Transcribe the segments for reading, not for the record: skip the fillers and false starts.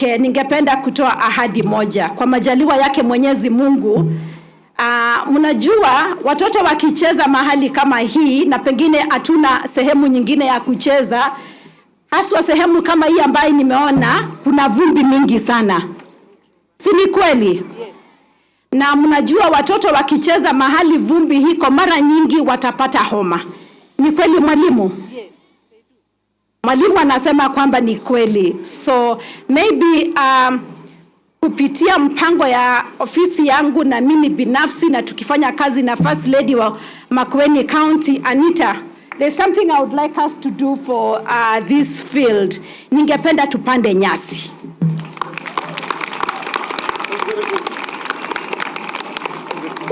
Ningependa kutoa ahadi moja kwa majaliwa yake Mwenyezi Mungu. Mnajua watoto wakicheza mahali kama hii na pengine hatuna sehemu nyingine ya kucheza, haswa sehemu kama hii ambayo nimeona kuna vumbi mingi sana. Si ni kweli? Yes. Na mnajua watoto wakicheza mahali vumbi hiko mara nyingi watapata homa. Ni kweli mwalimu? Yes. Mwalimu anasema kwamba ni kweli. So maybe kupitia mpango ya ofisi yangu na mimi binafsi na tukifanya kazi na First Lady wa Makueni County, Anita, there's something I would like us to do for this field. Ningependa tupande nyasi.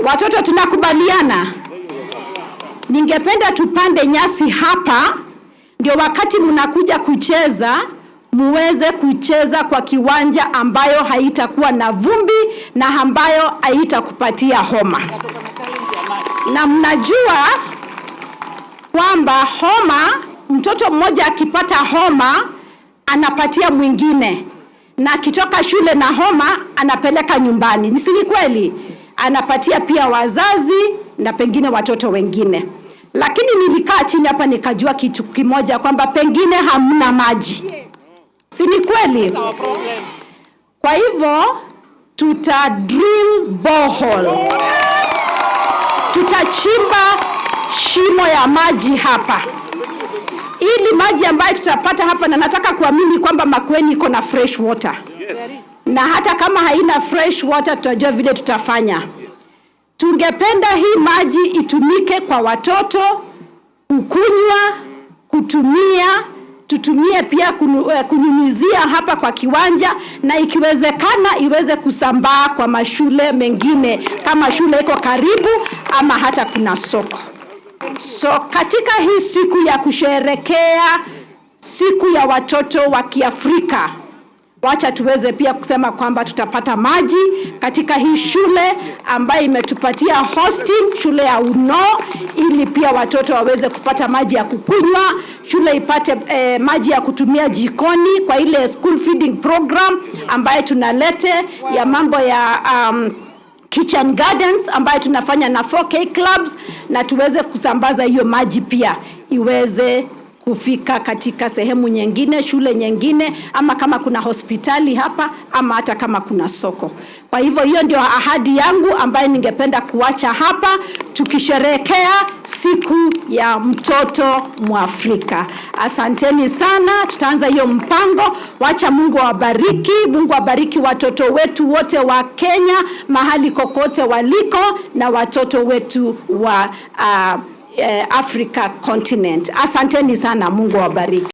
Watoto tunakubaliana? Ningependa tupande nyasi hapa, ndio wakati mnakuja kucheza muweze kucheza kwa kiwanja ambayo haitakuwa na vumbi na ambayo haitakupatia homa. Na mnajua kwamba homa, mtoto mmoja akipata homa anapatia mwingine, na akitoka shule na homa anapeleka nyumbani. Ni si kweli? Anapatia pia wazazi na pengine watoto wengine. Lakini nilikaa chini hapa nikajua kitu kimoja, kwamba pengine hamna maji. Si ni kweli? Kwa hivyo tuta drill borehole. Tutachimba shimo ya maji hapa, ili maji ambayo tutapata hapa, na nataka kuamini kwamba Makueni iko na fresh water. Yes. Na hata kama haina fresh water tutajua vile tutafanya. Tungependa hii maji itumike kwa watoto kukunywa, kutumia, tutumie pia kunyunyizia hapa kwa kiwanja, na ikiwezekana iweze kusambaa kwa mashule mengine kama shule iko karibu ama hata kuna soko. So katika hii siku ya kusherehekea siku ya watoto wa Kiafrika, wacha tuweze pia kusema kwamba tutapata maji katika hii shule ambayo imetupatia hosting, shule ya Uno, ili pia watoto waweze kupata maji ya kukunywa, shule ipate maji ya kutumia jikoni kwa ile school feeding program ambayo tunalete ya mambo ya kitchen gardens ambayo tunafanya na 4K clubs, na tuweze kusambaza hiyo maji pia iweze kufika katika sehemu nyingine, shule nyingine, ama kama kuna hospitali hapa, ama hata kama kuna soko. Kwa hivyo hiyo ndio ahadi yangu ambayo ningependa kuacha hapa, tukisherehekea siku ya mtoto Mwafrika. Asanteni sana, tutaanza hiyo mpango. Wacha Mungu awabariki, Mungu awabariki watoto wetu wote wa Kenya, mahali kokote waliko, na watoto wetu wa Africa continent. Asanteni sana, Mungu awabariki.